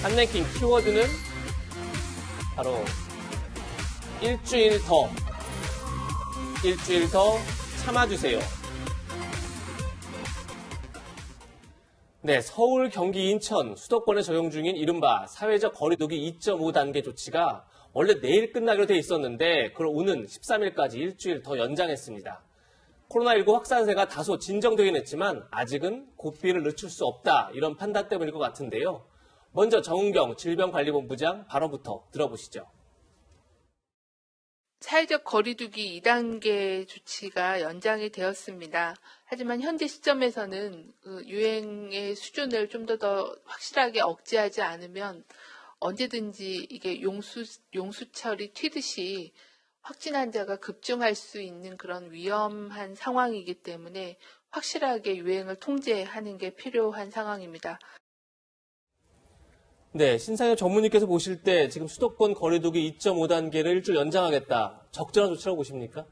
핫랭킹 키워드는 바로 일주일 더 참아주세요. 네, 서울, 경기, 인천, 수도권에 적용 중인 이른바 사회적 거리두기 2.5단계 조치가 원래 내일 끝나기로 돼 있었는데 그걸 오는 13일까지 일주일 더 연장했습니다. 코로나19 확산세가 다소 진정되긴 했지만 아직은 고삐를 늦출 수 없다 이런 판단 때문일 것 같은데요. 먼저 정은경 질병관리본부장 발언부터 들어보시죠. 사회적 거리두기 2단계 조치가 연장이 되었습니다. 하지만 현재 시점에서는 유행의 수준을 좀 더 확실하게 억제하지 않으면 언제든지 이게 용수철이 튀듯이 확진 환자가 급증할 수 있는 그런 위험한 상황이기 때문에 확실하게 유행을 통제하는 게 필요한 상황입니다. 네, 신상엽 전무님께서 보실 때 지금 수도권 거리두기 2.5단계를 일주일 연장하겠다. 적절한 조치라고 보십니까?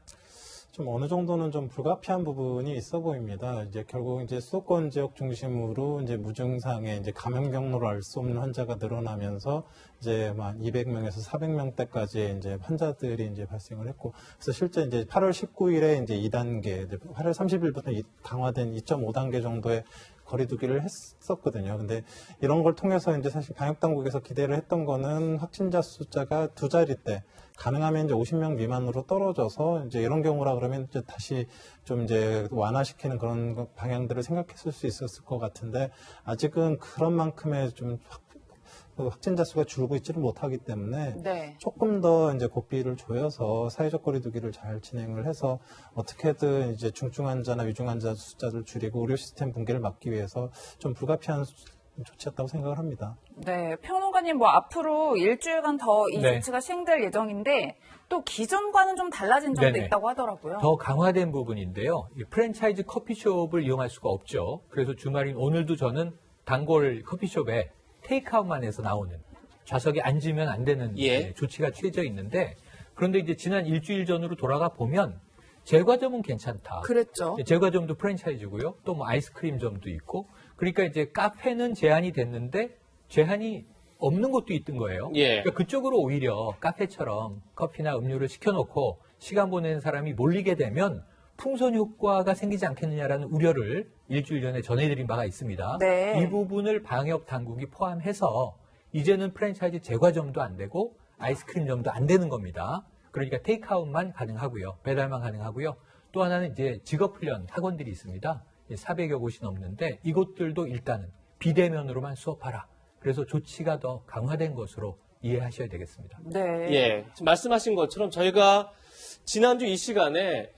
좀 어느 정도는 좀 불가피한 부분이 있어 보입니다. 이제 결국 이제 수도권 지역 중심으로 이제 무증상의 이제 감염 경로를 알 수 없는 환자가 늘어나면서 이제 막 200명에서 400명대까지 이제 환자들이 이제 발생을 했고, 그래서 실제 이제 8월 19일에 이제 2단계, 8월 30일부터 강화된 2.5단계 정도의 거리두기를 했었거든요. 근데 이런 걸 통해서 이제 사실 방역당국에서 기대를 했던 거는 확진자 숫자가 두 자릿대, 가능하면 이제 50명 미만으로 떨어져서 이제 이런 경우라 그러면 이제 다시 좀 이제 완화시키는 그런 방향들을 생각했을 수 있었을 것 같은데 아직은 그런 만큼의 좀 확진자 수가 줄고 있지를 못하기 때문에 네. 조금 더 이제 고삐를 조여서 사회적 거리두기를 잘 진행을 해서 어떻게든 이제 중증 환자나 위중 환자 숫자를 줄이고 의료 시스템 붕괴를 막기 위해서 좀 불가피한 조치였다고 생각을 합니다. 네, 평론가님 뭐 앞으로 일주일간 더 이 네. 조치가 시행될 예정인데 또 기존과는 좀 달라진 점도 네네. 있다고 하더라고요. 더 강화된 부분인데요. 이 프랜차이즈 커피숍을 이용할 수가 없죠. 그래서 주말인 오늘도 저는 단골 커피숍에 테이크아웃만 해서 나오는 좌석에 앉으면 안 되는 조치가 취해져 있는데 그런데 이제 지난 일주일 전으로 돌아가 보면 제과점은 괜찮다. 그랬죠. 제과점도 프랜차이즈고요. 또 뭐 아이스크림점도 있고 그러니까 이제 카페는 제한이 됐는데 제한이 없는 곳도 있던 거예요. 그러니까 그쪽으로 오히려 카페처럼 커피나 음료를 시켜놓고 시간 보내는 사람이 몰리게 되면 풍선 효과가 생기지 않겠느냐라는 우려를 일주일 전에 전해드린 바가 있습니다. 네. 이 부분을 방역 당국이 포함해서 이제는 프랜차이즈 제과점도 안 되고 아이스크림점도 안 되는 겁니다. 그러니까 테이크아웃만 가능하고요. 배달만 가능하고요. 또 하나는 이제 직업훈련 학원들이 있습니다. 400여 곳이 넘는데 이곳들도 일단은 비대면으로만 수업하라. 그래서 조치가 더 강화된 것으로 이해하셔야 되겠습니다. 네. 예, 지금 말씀하신 것처럼 저희가 지난주 이 시간에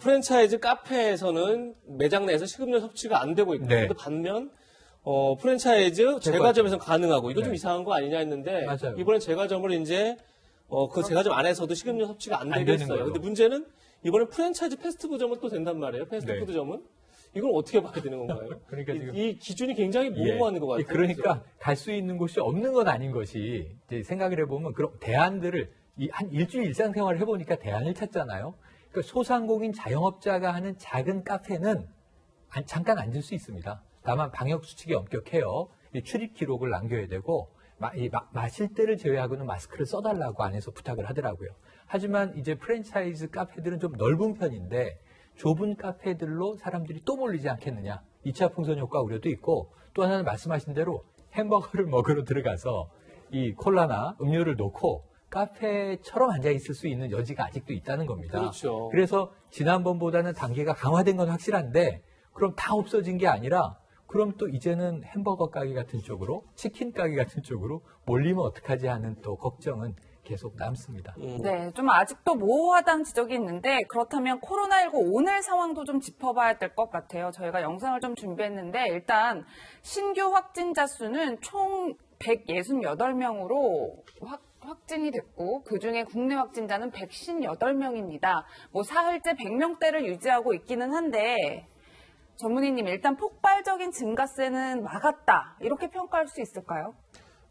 프랜차이즈 카페에서는 매장 내에서 식음료 섭취가 안 되고 있고, 네. 반면 프랜차이즈 제과점에서는 가능하고 이거 좀 네. 이상한 거 아니냐 했는데 맞아요. 이번엔 제과점을 이제 그 제과점 안에서도 식음료 섭취가 안 되게 되는 했어요. 거예요. 근데 문제는 이번엔 프랜차이즈 패스트푸드점은 또 된단 말이에요. 패스트푸드점은 이걸 어떻게 봐야 되는 건가요? 그러니까 지금 이 기준이 굉장히 모호한 것 같아요. 그러니까 갈 수 있는 곳이 없는 건 아닌 것이 이제 생각을 해보면 그런 대안들을 한 일주일 일상생활을 해보니까 대안을 찾잖아요. 그러니까 소상공인 자영업자가 하는 작은 카페는 잠깐 앉을 수 있습니다. 다만 방역 수칙이 엄격해요. 출입 기록을 남겨야 되고 마실 때를 제외하고는 마스크를 써달라고 안에서 부탁을 하더라고요. 하지만 이제 프랜차이즈 카페들은 좀 넓은 편인데 좁은 카페들로 사람들이 또 몰리지 않겠느냐. 2차 풍선 효과 우려도 있고 또 하나는 말씀하신 대로 햄버거를 먹으러 들어가서 이 콜라나 음료를 놓고 카페처럼 앉아있을 수 있는 여지가 아직도 있다는 겁니다. 그렇죠. 그래서 지난번보다는 단계가 강화된 건 확실한데 그럼 다 없어진 게 아니라 그럼 또 이제는 햄버거 가게 같은 쪽으로 치킨 가게 같은 쪽으로 몰리면 어떡하지 하는 또 걱정은 계속 남습니다. 네, 좀 아직도 모호하다는 지적이 있는데 그렇다면 코로나19 오늘 상황도 좀 짚어봐야 될 것 같아요. 저희가 영상을 좀 준비했는데 일단 신규 확진자 수는 총 168명으로 확진이 됐고 그중에 국내 확진자는 158명입니다. 뭐 사흘째 100명대를 유지하고 있기는 한데 전문의님 일단 폭발적인 증가세는 막았다 이렇게 평가할 수 있을까요?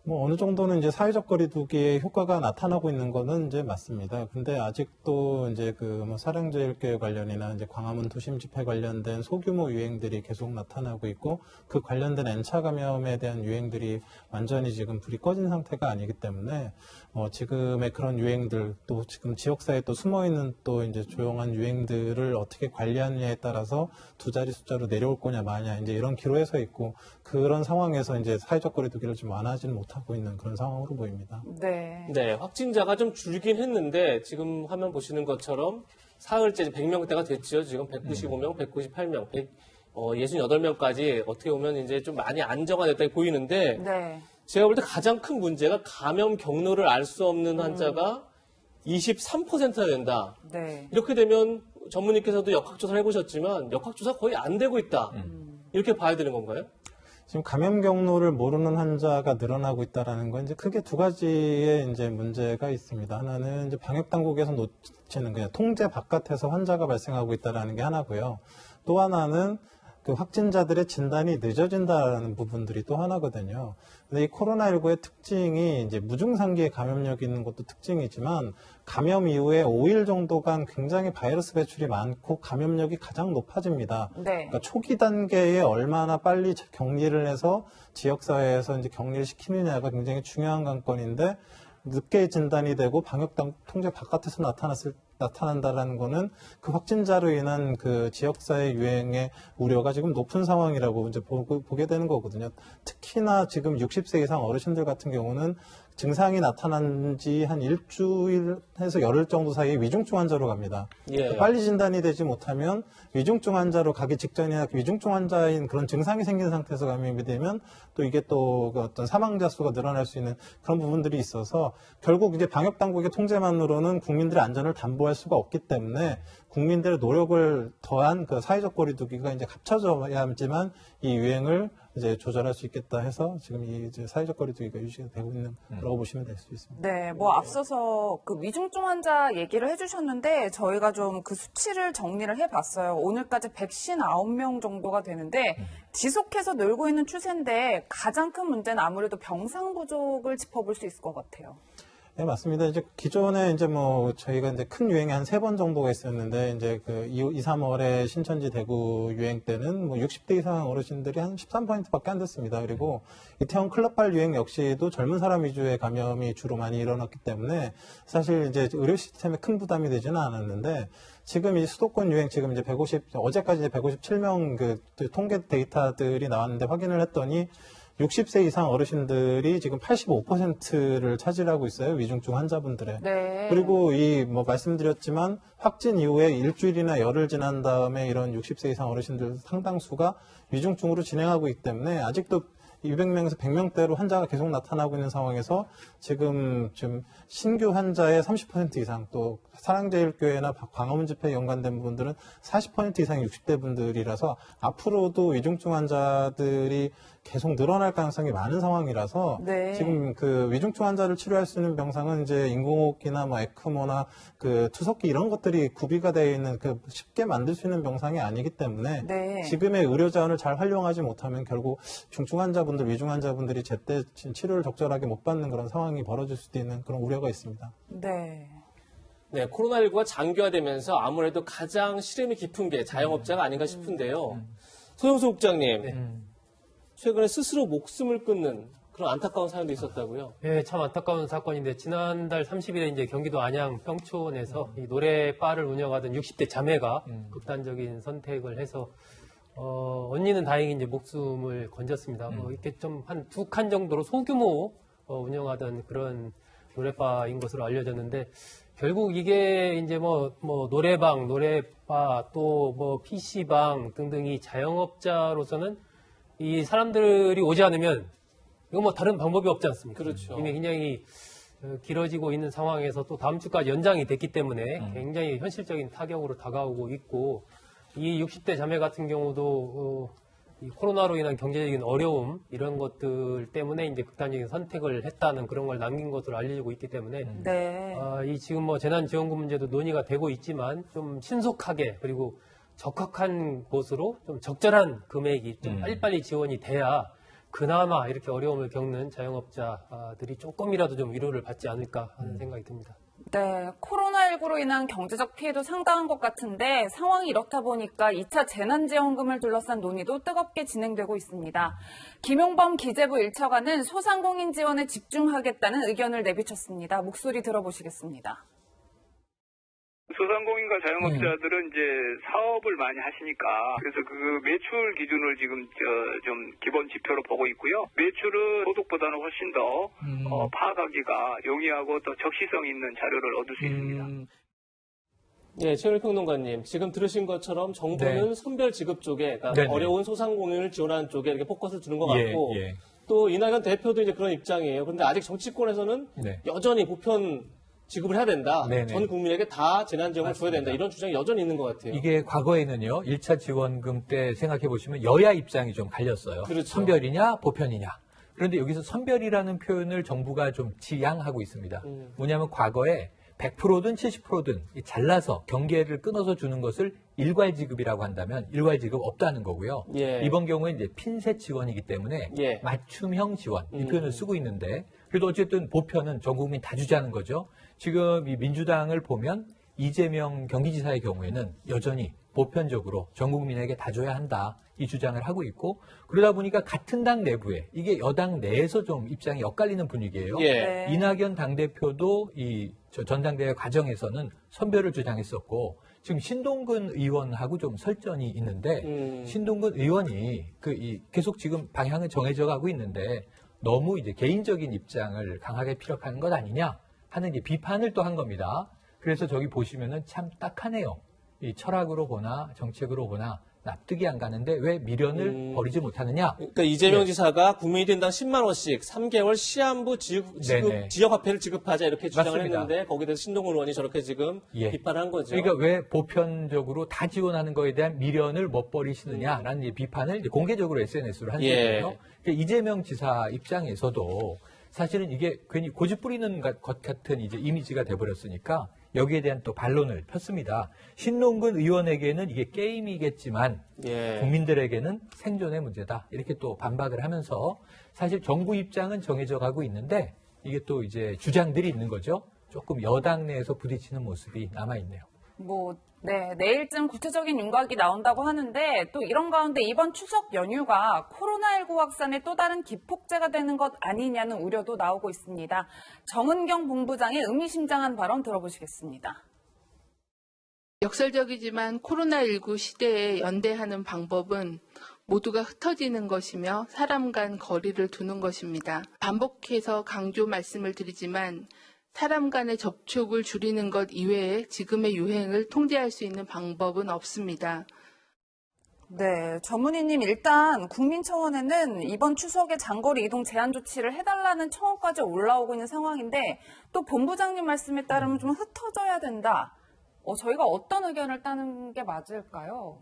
뭐 어느 정도는 이제 사회적 거리두기의 효과가 나타나고 있는 거는 이제 맞습니다. 근데 아직도 이제 그 뭐 사랑제일교회 관련이나 이제 광화문 도심 집회 관련된 소규모 유행들이 계속 나타나고 있고 그 관련된 N차 감염에 대한 유행들이 완전히 지금 불이 꺼진 상태가 아니기 때문에 지금의 그런 유행들 또 지금 지역사회에 또 숨어 있는 또 이제 조용한 유행들을 어떻게 관리하느냐에 따라서 두 자리 숫자로 내려올 거냐 마냐 이제 이런 기로에 서 있고 그런 상황에서 이제 사회적 거리두기를 좀 완화하지는 못하고 있는 그런 상황으로 보입니다. 네. 네, 확진자가 좀 줄긴 했는데 지금 화면 보시는 것처럼 사흘째 100명대가 됐죠. 지금 195명, 198명, 168명까지 어떻게 보면 이제 좀 많이 안정화됐다 보이는데 네. 제가 볼 때 가장 큰 문제가 감염 경로를 알 수 없는 환자가 23%나 된다. 네. 이렇게 되면 전문의께서도 역학조사를 해보셨지만 역학조사 거의 안 되고 있다. 이렇게 봐야 되는 건가요? 지금 감염 경로를 모르는 환자가 늘어나고 있다라는 건 이제 크게 두 가지의 이제 문제가 있습니다. 하나는 이제 방역 당국에서 놓치는 그냥 통제 바깥에서 환자가 발생하고 있다라는 게 하나고요. 또 하나는 그 확진자들의 진단이 늦어진다는 부분들이 또 하나거든요. 근데 이 코로나19의 특징이 이제 무증상기에 감염력이 있는 것도 특징이지만 감염 이후에 5일 정도간 굉장히 바이러스 배출이 많고 감염력이 가장 높아집니다. 네. 그러니까 초기 단계에 얼마나 빨리 격리를 해서 지역사회에서 이제 격리를 시키느냐가 굉장히 중요한 관건인데 늦게 진단이 되고 방역 통제 바깥에서 나타난다라는 거는 그 확진자로 인한 그 지역사회 유행의 우려가 지금 높은 상황이라고 이제 보게 되는 거거든요. 특히나 지금 60세 이상 어르신들 같은 경우는 증상이 나타난 지 한 일주일에서 열흘 정도 사이에 위중증 환자로 갑니다. 예. 빨리 진단이 되지 못하면 위중증 환자로 가기 직전이나 위중증 환자인 그런 증상이 생긴 상태에서 감염이 되면 또 이게 또 그 어떤 사망자 수가 늘어날 수 있는 그런 부분들이 있어서 결국 이제 방역 당국의 통제만으로는 국민들의 안전을 담보할 수가 없기 때문에 국민들의 노력을 더한 그 사회적 거리두기가 이제 갖춰져야지만 이 유행을 이제 조절할 수 있겠다 해서 지금 이 이제 사회적 거리두기가 유지가 되고 있는 거라고 보시면 될 수 있습니다. 네, 뭐 앞서서 그 위중증 환자 얘기를 해주셨는데 저희가 좀 그 수치를 정리를 해봤어요. 오늘까지 159명 정도가 되는데 지속해서 늘고 있는 추세인데 가장 큰 문제는 아무래도 병상 부족을 짚어볼 수 있을 것 같아요. 네, 맞습니다. 이제 기존에 이제 뭐 저희가 이제 큰 유행이 한 3번 정도가 있었는데 이제 그 2, 3월에 신천지 대구 유행 때는 뭐 60대 이상 어르신들이 한 13%밖에 안 됐습니다. 그리고 이태원 클럽발 유행 역시도 젊은 사람 위주의 감염이 주로 많이 일어났기 때문에 사실 이제 의료 시스템에 큰 부담이 되지는 않았는데 지금 이 수도권 유행 지금 이제 어제까지 이제 157명 그 통계 데이터들이 나왔는데 확인을 했더니 60세 이상 어르신들이 지금 85%를 차지하고 있어요. 위중증 환자분들의. 네. 그리고 이 뭐 말씀드렸지만 확진 이후에 일주일이나 열흘 지난 다음에 이런 60세 이상 어르신들 상당수가 위중증으로 진행하고 있기 때문에 아직도 200명에서 100명대로 환자가 계속 나타나고 있는 상황에서 지금 신규 환자의 30% 이상 또 사랑제일교회나 광화문 집회에 연관된 분들은 40% 이상 60대 분들이라서 앞으로도 위중증 환자들이 계속 늘어날 가능성이 많은 상황이라서 네. 지금 그 위중증 환자를 치료할 수 있는 병상은 이제 인공호흡기나 뭐 에크모나 그 투석기 이런 것들이 구비가 되어 있는 그 쉽게 만들 수 있는 병상이 아니기 때문에 네. 지금의 의료 자원을 잘 활용하지 못하면 결국 중증 환자분들, 위중 환자분들이 제때 치료를 적절하게 못 받는 그런 상황이 벌어질 수도 있는 그런 우려가 있습니다. 네. 네, 코로나19가 장기화되면서 아무래도 가장 시름이 깊은 게 자영업자가 아닌가 싶은데요. 소영수 국장님, 최근에 스스로 목숨을 끊는 그런 안타까운 사연도 있었다고요? 예, 참 안타까운 사건인데 지난달 30일에 이제 경기도 안양 평촌에서 이 노래바를 운영하던 60대 자매가 극단적인 선택을 해서 언니는 다행히 이제 목숨을 건졌습니다. 이렇게 좀 한 2칸 정도로 소규모 운영하던 그런 노래바인 것으로 알려졌는데 결국 이게 이제 뭐 노래방, 노래바 또 뭐 PC방 등등이 자영업자로서는 이 사람들이 오지 않으면 이거 뭐 다른 방법이 없지 않습니까? 그렇죠. 이미 굉장히 길어지고 있는 상황에서 또 다음 주까지 연장이 됐기 때문에 굉장히 현실적인 타격으로 다가오고 있고 이 60대 자매 같은 경우도 이 코로나로 인한 경제적인 어려움 이런 것들 때문에 이제 극단적인 선택을 했다는 그런 걸 남긴 것으로 알려지고 있기 때문에 네. 이 지금 뭐 재난지원금 문제도 논의가 되고 있지만 좀 신속하게 그리고 적합한 곳으로 좀 적절한 금액이 좀 빨리빨리 지원이 돼야 그나마 이렇게 어려움을 겪는 자영업자들이 조금이라도 좀 위로를 받지 않을까 하는 생각이 듭니다. 네, 코로나19로 인한 경제적 피해도 상당한 것 같은데 상황이 이렇다 보니까 2차 재난지원금을 둘러싼 논의도 뜨겁게 진행되고 있습니다. 김용범 기재부 1차관은 소상공인 지원에 집중하겠다는 의견을 내비쳤습니다. 목소리 들어보시겠습니다. 소상공인과 자영업자들은 이제 사업을 많이 하시니까 그래서 그 매출 기준을 지금 좀 기본 지표로 보고 있고요. 매출은 소득보다는 훨씬 더 파악하기가 용이하고 또 적시성 있는 자료를 얻을 수 있습니다. 네, 최영일 평론가님, 지금 들으신 것처럼 정부는 네. 선별 지급 쪽에, 그러니까 네네. 어려운 소상공인을 지원하는 쪽에 이렇게 포커스를 두는 것 예, 같고, 예. 또 이낙연 대표도 이제 그런 입장이에요. 그런데 아직 정치권에서는 네. 여전히 보편 지급을 해야 된다. 네네. 전 국민에게 다 재난지원을 줘야 맞습니다. 된다. 이런 주장이 여전히 있는 것 같아요. 이게 과거에는요, 1차 지원금 때 생각해 보시면 여야 입장이 좀 갈렸어요. 그렇죠. 선별이냐, 보편이냐. 그런데 여기서 선별이라는 표현을 정부가 좀 지양하고 있습니다. 뭐냐면 과거에 100%든 70%든 잘라서 경계를 끊어서 주는 것을 일괄지급이라고 한다면 일괄지급 없다는 거고요. 예. 이번 경우에 이제 핀셋 지원이기 때문에 예. 맞춤형 지원 이 표현을 쓰고 있는데 그래도 어쨌든 보편은 전 국민 다 주자는 거죠. 지금 이 민주당을 보면 이재명 경기지사의 경우에는 여전히 보편적으로 전 국민에게 다 줘야 한다 이 주장을 하고 있고 그러다 보니까 같은 당 내부에 이게 여당 내에서 좀 입장이 엇갈리는 분위기예요. 예. 네. 이낙연 당대표도 이 전당대회 과정에서는 선별을 주장했었고 지금 신동근 의원하고 좀 설전이 있는데 신동근 의원이 계속 지금 방향은 정해져 가고 있는데 너무 이제 개인적인 입장을 강하게 피력하는 것 아니냐 하는 이제 비판을 또 한 겁니다. 그래서 저기 보시면은 참 딱하네요. 이 철학으로 보나 정책으로 보나 납득이 안 가는데 왜 미련을 버리지 못하느냐? 그러니까 이재명 예. 지사가 국민의당당 10만 원씩 3개월 시한부 네네. 지역화폐를 지급하자 이렇게 주장을 맞습니다. 했는데 거기에 대해서 신동훈 의원이 저렇게 지금 예. 비판한 거죠. 그러니까 왜 보편적으로 다 지원하는 거에 대한 미련을 못 버리시느냐라는 이 비판을 이제 공개적으로 SNS로 한 예. 거예요. 그러니까 이재명 지사 입장에서도 사실은 이게 괜히 고집 부리는 것 같은 이제 이미지가 돼버렸으니까 여기에 대한 또 반론을 폈습니다. 신동근 의원에게는 이게 게임이겠지만 예. 국민들에게는 생존의 문제다. 이렇게 또 반박을 하면서 사실 정부 입장은 정해져 가고 있는데 이게 또 이제 주장들이 있는 거죠. 조금 여당 내에서 부딪히는 모습이 남아있네요. 내일쯤 구체적인 윤곽이 나온다고 하는데 또 이런 가운데 이번 추석 연휴가 코로나19 확산의 또 다른 기폭제가 되는 것 아니냐는 우려도 나오고 있습니다. 정은경 본부장의 의미심장한 발언 들어보시겠습니다. 역설적이지만 코로나19 시대에 연대하는 방법은 모두가 흩어지는 것이며 사람 간 거리를 두는 것입니다. 반복해서 강조 말씀을 드리지만 사람 간의 접촉을 줄이는 것 이외에 지금의 유행을 통제할 수 있는 방법은 없습니다. 네, 전문의님 일단 국민청원에는 이번 추석에 장거리 이동 제한 조치를 해달라는 청원까지 올라오고 있는 상황인데 또 본부장님 말씀에 따르면 좀 흩어져야 된다. 저희가 어떤 의견을 따는 게 맞을까요?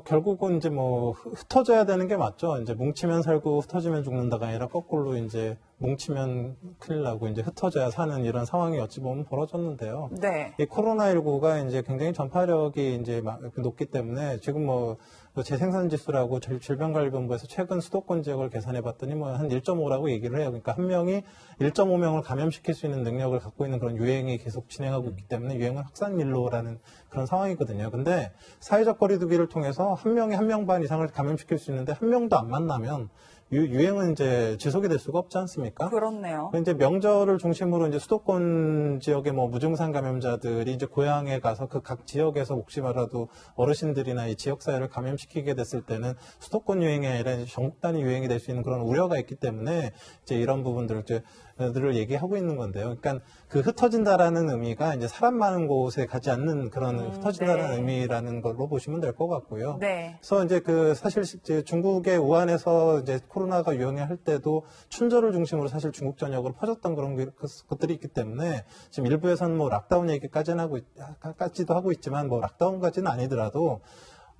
결국은 이제 흩어져야 되는 게 맞죠. 이제 뭉치면 살고 흩어지면 죽는다가 아니라 거꾸로 이제 뭉치면 큰일 나고 이제 ht어져야 사는 이런 상황이 어찌 보면 벌어졌는데요. 네. 이 코로나19가 이제 굉장히 전파력이 이제 높기 때문에 지금 재생산 지수라고 질병관리본부에서 최근 수도권 지역을 계산해 봤더니 한 1.5라고 얘기를 해요. 그러니까 한 명이 1.5명을 감염시킬 수 있는 능력을 갖고 있는 그런 유행이 계속 진행하고 있기 때문에 유행은 확산밀로라는 그런 상황이거든요. 근데 사회적 거리두기를 통해서 한 명이 한 명 반 이상을 감염시킬 수 있는데 한 명도 안 만나면 유행은 이제 지속이 될 수가 없지 않습니까? 그렇네요. 이제 명절을 중심으로 이제 수도권 지역의 무증상 감염자들이 이제 고향에 가서 그 각 지역에서 혹시라도 어르신들이나 이 지역 사회를 감염시키게 됐을 때는 수도권 유행이 아니라 전국 단위 유행이 될 수 있는 그런 우려가 있기 때문에 이제 이런 부분들을 얘기하고 있는 건데요. 그러니까 그 흩어진다라는 의미가 이제 사람 많은 곳에 가지 않는 그런 흩어진다는 네. 의미라는 걸로 보시면 될 것 같고요. 네. 그래서 이제 사실 이제 중국의 우한에서 이제 코로나가 유행할 때도 춘절을 중심으로 사실 중국 전역으로 퍼졌던 그런 것들이 있기 때문에 지금 일부에서는 락다운 얘기까지도 하고 있지만 락다운까지는 아니더라도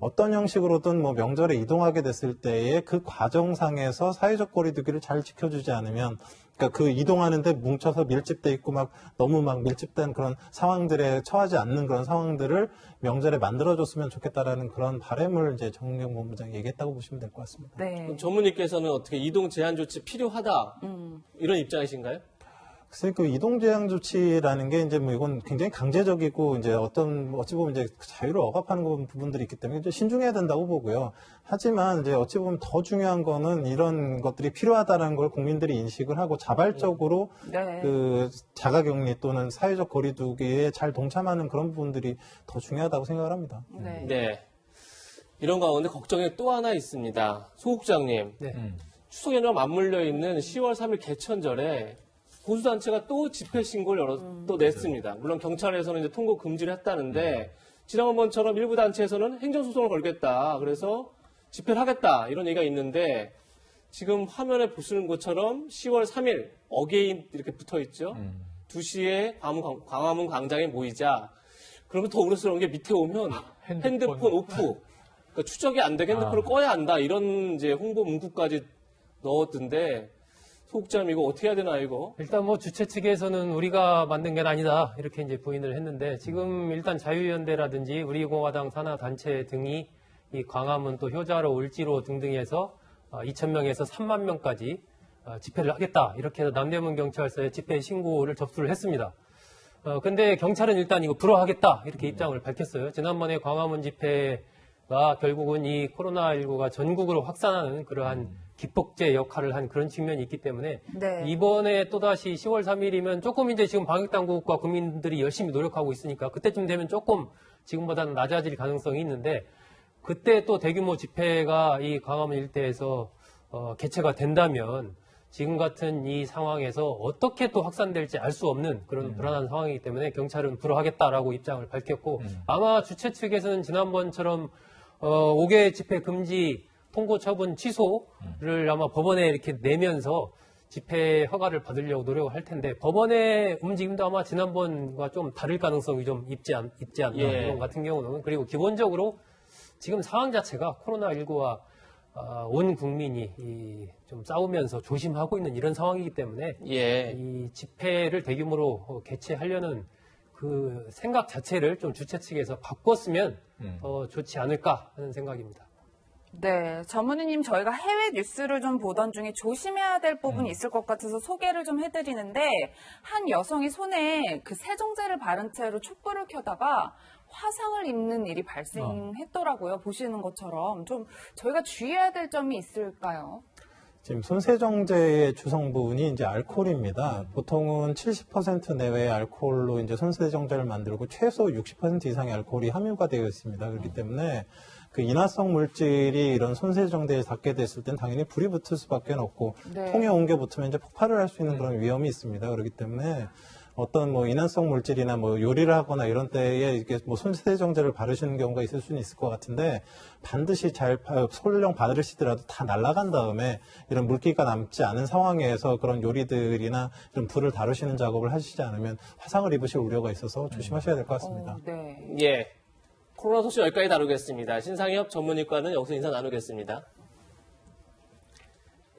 어떤 형식으로든 뭐 명절에 이동하게 됐을 때에 그 과정상에서 사회적 거리두기를 잘 지켜주지 않으면, 그러니까 그 이동하는데 뭉쳐서 밀집돼 있고 막 너무 막 밀집된 그런 상황들에 처하지 않는 그런 상황들을 명절에 만들어줬으면 좋겠다라는 그런 바람을 이제 정은경 본부장이 얘기했다고 보시면 될 것 같습니다. 네. 그럼 전문의께서는 어떻게 이동 제한 조치 필요하다 이런 입장이신가요? 글쎄, 그 이동 제한 조치라는 게 이제 뭐 이건 굉장히 강제적이고 이제 어떤 어찌 보면 이제 자유를 억압하는 부분들이 있기 때문에 좀 신중해야 된다고 보고요. 하지만 이제 어찌 보면 더 중요한 거는 이런 것들이 필요하다는 걸 국민들이 인식을 하고 자발적으로 네. 그 자가격리 또는 사회적 거리두기에 잘 동참하는 그런 부분들이 더 중요하다고 생각을 합니다. 네. 네. 이런 가운데 걱정이 또 하나 있습니다. 소 국장님, 네. 추석 연휴와 맞물려 있는 10월 3일 개천절에 보수단체가 또 집회 신고를 또 냈습니다. 물론 경찰에서는 이제 통고 금지를 했다는데 지난번처럼 일부 단체에서는 행정소송을 걸겠다. 그래서 집회를 하겠다. 이런 얘기가 있는데 지금 화면에 보시는 것처럼 10월 3일 어게인 이렇게 붙어 있죠. 2시에 광화문 광장에 모이자. 그러면 더 우려스러운 게 밑에 오면 핸드폰 오프. 그러니까 추적이 안 되게 핸드폰을 꺼야 한다. 이런 이제 홍보 문구까지 넣었던데 소국장 이거 어떻게 해야 되나 이거? 일단 뭐 주최 측에서는 우리가 만든 게 아니다 이렇게 이제 부인을 했는데 지금 일단 자유연대라든지 우리공화당 산하 단체 등이 이 광화문 또 효자로 을지로 등등에서 2,000명에서 3만 명까지 집회를 하겠다 이렇게 해서 남대문 경찰서에 집회 신고를 접수를 했습니다. 근데 경찰은 일단 이거 불허하겠다 이렇게 입장을 밝혔어요. 지난번에 광화문 집회가 결국은 이 코로나19가 전국으로 확산하는 그러한 기폭제 역할을 한 그런 측면이 있기 때문에 네. 이번에 또다시 10월 3일이면 조금 이제 지금 방역당국과 국민들이 열심히 노력하고 있으니까 그때쯤 되면 조금 지금보다는 낮아질 가능성이 있는데 그때 또 대규모 집회가 이 광화문 일대에서 개최가 된다면 지금 같은 이 상황에서 어떻게 또 확산될지 알 수 없는 그런 불안한 상황이기 때문에 경찰은 불허하겠다라고 입장을 밝혔고 아마 주최 측에서는 지난번처럼 5개 집회 금지 통고 처분 취소를 아마 법원에 이렇게 내면서 집회 허가를 받으려고 노력을 할 텐데 법원의 움직임도 아마 지난번과 좀 다를 가능성이 좀 있지 않나 이번 같은 경우는. 그리고 기본적으로 지금 상황 자체가 코로나19와 온 국민이 좀 싸우면서 조심하고 있는 이런 상황이기 때문에 이 집회를 대규모로 개최하려는 그 생각 자체를 좀 주최 측에서 바꿨으면 더 좋지 않을까 하는 생각입니다. 네, 전문의님 저희가 해외 뉴스를 좀 보던 중에 조심해야 될 부분이 있을 것 같아서 소개를 좀 해드리는데 한 여성이 손에 그 세정제를 바른 채로 촛불을 켜다가 화상을 입는 일이 발생했더라고요. 보시는 것처럼 좀 저희가 주의해야 될 점이 있을까요? 지금 손세정제의 주성분이 이제 알코올입니다. 보통은 70% 내외의 알코올로 이제 손세정제를 만들고 최소 60% 이상의 알코올이 함유가 되어 있습니다. 그렇기 때문에 그 인화성 물질이 이런 손세정제에 닿게 됐을 땐 당연히 불이 붙을 수밖에 없고 네. 통에 옮겨 붙으면 이제 폭발을 할 수 있는 그런 위험이 있습니다. 그렇기 때문에 어떤 뭐 인화성 물질이나 뭐 요리를 하거나 이런 때에 이렇게 뭐 손세정제를 바르시는 경우가 있을 수는 있을 것 같은데 반드시 잘 설령 바르시더라도 다 날아간 다음에 이런 물기가 남지 않은 상황에서 그런 요리들이나 이런 불을 다루시는 작업을 하시지 않으면 화상을 입으실 우려가 있어서 조심하셔야 될 것 같습니다. 네. 코로나 소식 여기까지 다루겠습니다. 신상엽 전문의과는 여기서 인사 나누겠습니다.